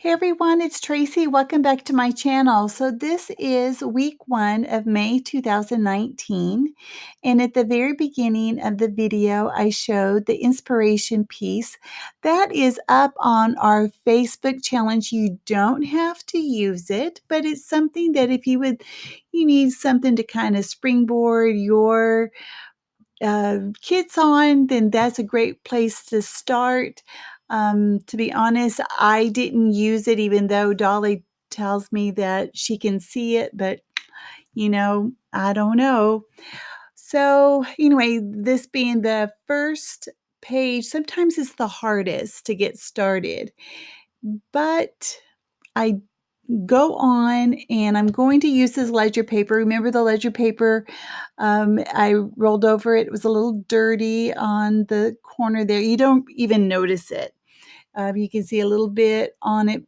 Hey everyone, it's Tracy. Welcome back to my channel. So this is week 1 of May 2019. And at the very beginning of the video, I showed the inspiration piece that is up on our Facebook challenge. You don't have to use it, but it's something that if you need something to kind of springboard your kids on, then that's a great place to start. To be honest, I didn't use it even though Dolly tells me that she can see it, but I don't know. So anyway, this being the first page, sometimes it's the hardest to get started, but I go on and I'm going to use this ledger paper. Remember the ledger paper? I rolled over it. It was a little dirty on the corner there. You don't even notice it. You can see a little bit on it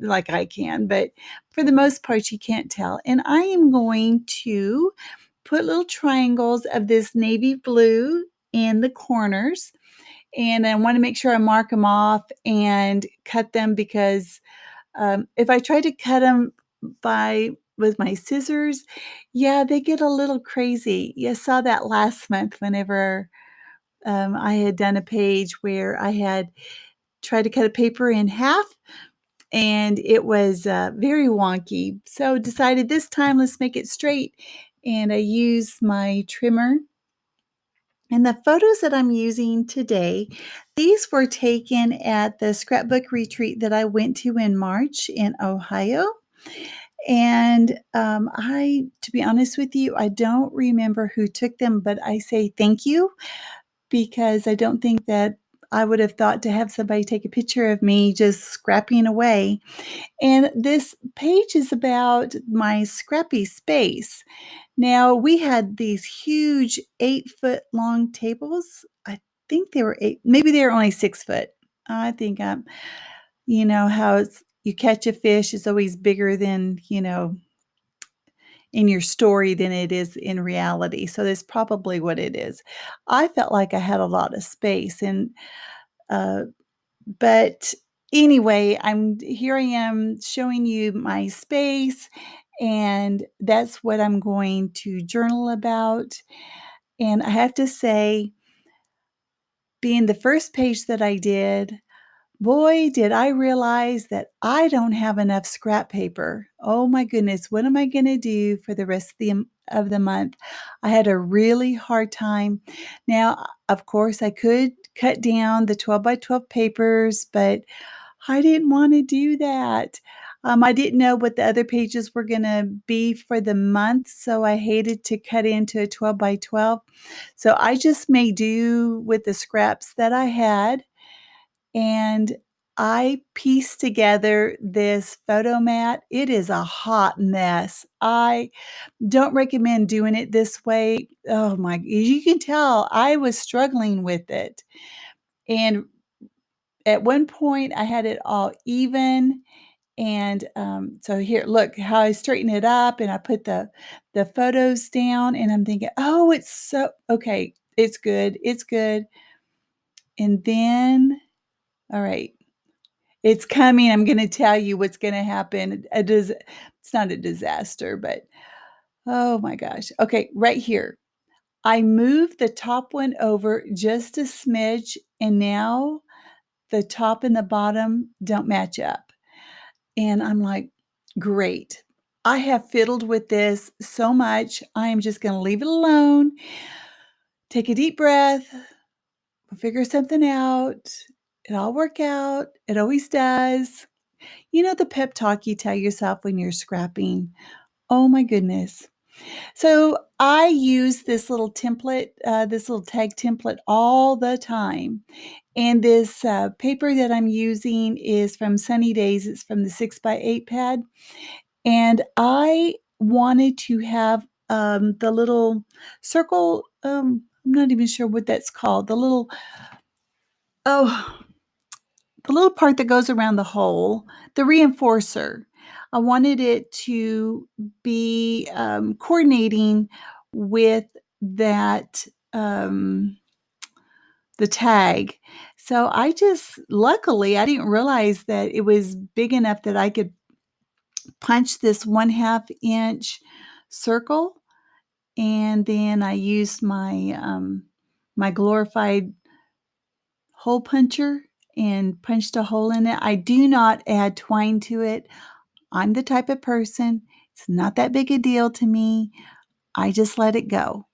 like I can, but for the most part, you can't tell. And I am going to put little triangles of this navy blue in the corners. And I want to make sure I mark them off and cut them because if I try to cut them with my scissors, yeah, they get a little crazy. You saw that last month whenever I had done a page where I had tried to cut a paper in half, and it was very wonky. So decided this time let's make it straight, and I used my trimmer. And the photos that I'm using today, these were taken at the scrapbook retreat that I went to in March in Ohio. And to be honest with you, I don't remember who took them, but I say thank you because I don't think that I would have thought to have somebody take a picture of me just scrapping away. And this page is about my scrappy space. Now, we had these huge 8-foot long tables. I think they were 8, maybe they were only 6 foot. I think you know how you catch a fish is always bigger than, in your story than it is in reality. So that's probably what it is. I felt like I had a lot of space uh, but anyway, here I am showing you my space, and that's what I'm going to journal about. And I have to say, being the first page that I did, boy, did I realize that I don't have enough scrap paper. Oh my goodness, what am I going to do for the rest of the month? I had a really hard time. Now, of course, I could cut down the 12 by 12 papers, but I didn't want to do that. I didn't know what the other pages were going to be for the month, so I hated to cut into a 12 by 12. So I just made do with the scraps that I had, and I pieced together this photo mat. It is a hot mess. I don't recommend doing it this way. Oh my, you can tell I was struggling with it. And at one point I had it all even. And so here, look how I straighten it up and I put the photos down and I'm thinking, oh, it's so okay. It's good. It's good. And then, all right, it's coming. I'm gonna tell you what's gonna happen. It's not a disaster, but oh my gosh. Okay, right here. I moved the top one over just a smidge, and now the top and the bottom don't match up. And I'm like, great. I have fiddled with this so much. I am just gonna leave it alone. Take a deep breath. We'll figure something out. It'll work out. It always does. You know the pep talk you tell yourself when you're scrapping? Oh my goodness. So I use this little template, this little tag template all the time. And this paper that I'm using is from Sunny Days. It's from the 6x8 pad. And I wanted to have the little circle. I'm not even sure what that's called. Oh, the little part that goes around the hole, the reinforcer. I wanted it to be coordinating with that, the tag. So I just luckily, I didn't realize that it was big enough that I could punch this 1/2 inch circle, and then I used my glorified hole puncher and punched a hole in it. I do not add twine to it. I'm the type of person, it's not that big a deal to me. I just let it go.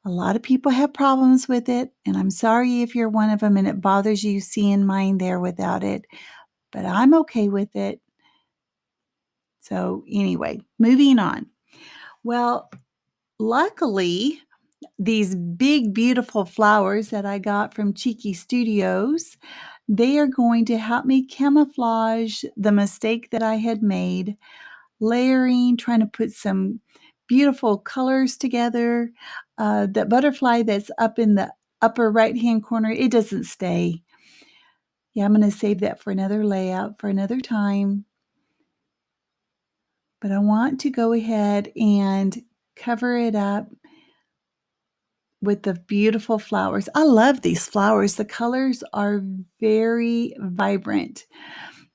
A lot of people have problems with it, and I'm sorry if you're one of them and it bothers you seeing mine there without it, but I'm okay with it. So, anyway, moving on. Well, luckily, these big, beautiful flowers that I got from Cheeky Studios, they are going to help me camouflage the mistake that I had made, layering, trying to put some beautiful colors together. That butterfly that's up in the upper right-hand corner, it doesn't stay. Yeah, I'm gonna save that for another layout for another time. But I want to go ahead and cover it up with the beautiful flowers. I love these flowers. The colors are very vibrant.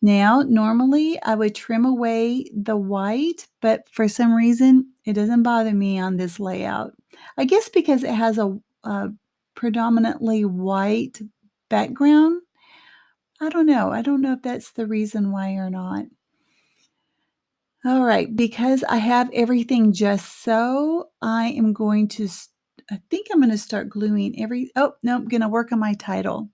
Now, normally I would trim away the white, but for some reason it doesn't bother me on this layout. I guess because it has a predominantly white background. I don't know. I don't know if that's the reason why or not. All right, because I have everything just so, I am going to I think I'm gonna start gluing oh, no, I'm gonna work on my title.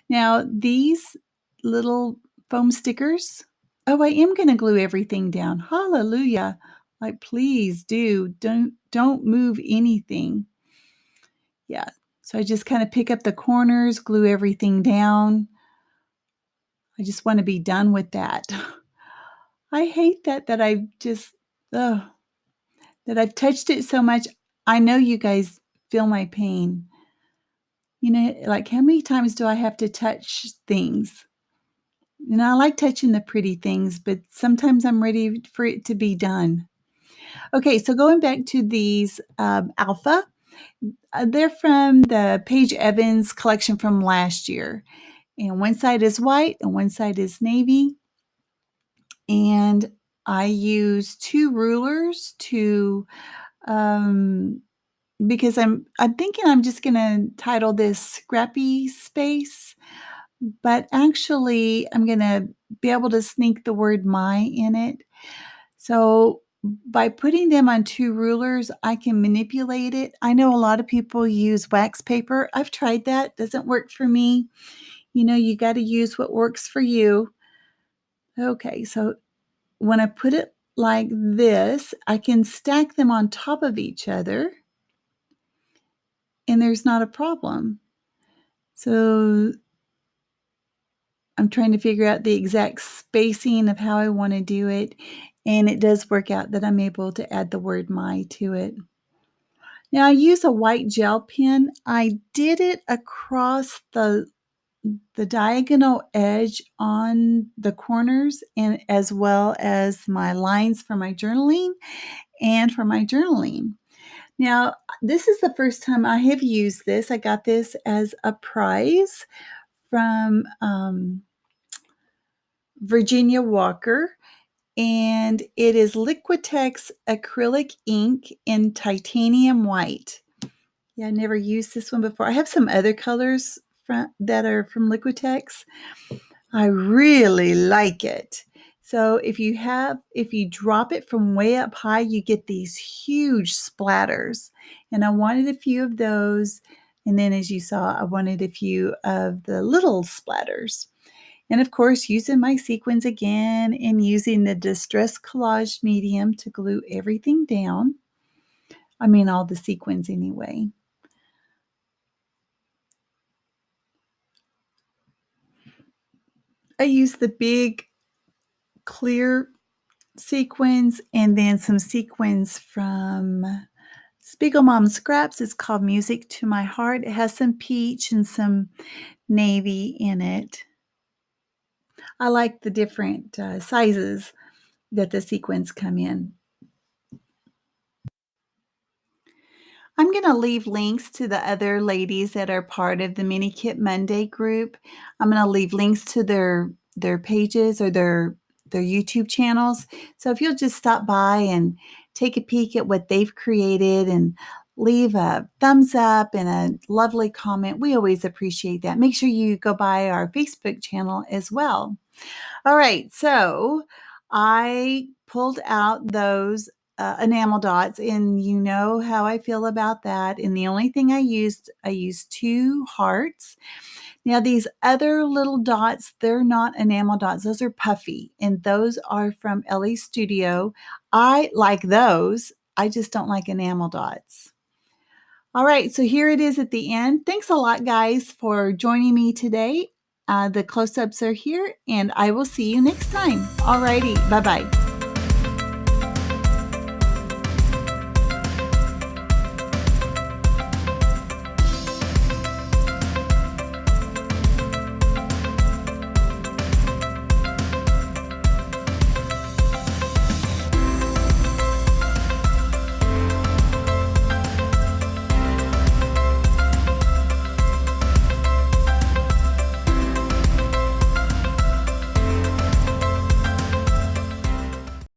Now, these little foam stickers oh, I am gonna glue everything down. Hallelujah. Like, please do. Don't move anything. Yeah. So I just kinda pick up the corners, glue everything down. I just wanna be done with that. I hate that I've just ugh. That I've touched it so much. I know you guys feel my pain. You know, like, how many times do I have to touch things? You know, I like touching the pretty things, but sometimes I'm ready for it to be done. Okay, so going back to these, alpha, they're from the Paige Evans collection from last year, and one side is white and one side is navy, and I use 2 rulers to, um because I'm thinking I'm just gonna title this Scrappy Space, but actually I'm gonna be able to sneak the word "my" in it. So, by putting them on 2 rulers, I can manipulate it. I know a lot of people use wax paper. I've tried that, doesn't work for me. You know, you gotta use what works for you. Okay, so when I put it like this, I can stack them on top of each other, and there's not a problem. So I'm trying to figure out the exact spacing of how I wanna do it, and it does work out that I'm able to add the word "my" to it. Now I use a white gel pen. I did it across the diagonal edge on the corners and as well as my lines for my journaling and for my journaling. Now, this is the first time I have used this. I got this as a prize from, Virginia Walker, and it is Liquitex acrylic ink in titanium white. Yeah, I never used this one before. I have some other colors that are from Liquitex. I really like it. So if you drop it from way up high, you get these huge splatters. And I wanted a few of those. And then as you saw, I wanted a few of the little splatters. And of course, using my sequins again and using the Distress Collage medium to glue everything down. I mean, all the sequins anyway. I use the big clear sequins and then some sequins from Spiegel Mom Scraps. It's called Music to My Heart. It has some peach and some navy in it. I like the different sizes that the sequins come in. I'm going to leave links to the other ladies that are part of the Mini Kit Monday group. I'm going to leave links to their pages or their YouTube channels. So if you'll just stop by and take a peek at what they've created and leave a thumbs up and a lovely comment, we always appreciate that. Make sure you go by our Facebook channel as well. All right, so I pulled out those enamel dots, and you know how I feel about that. And the only thing I used two hearts. Now, these other little dots, they're not enamel dots, those are puffy, and those are from Ellie's Studio. I like those, I just don't like enamel dots. All right, so here it is at the end. Thanks a lot, guys, for joining me today. The close-ups are here, and I will see you next time. All righty, bye-bye.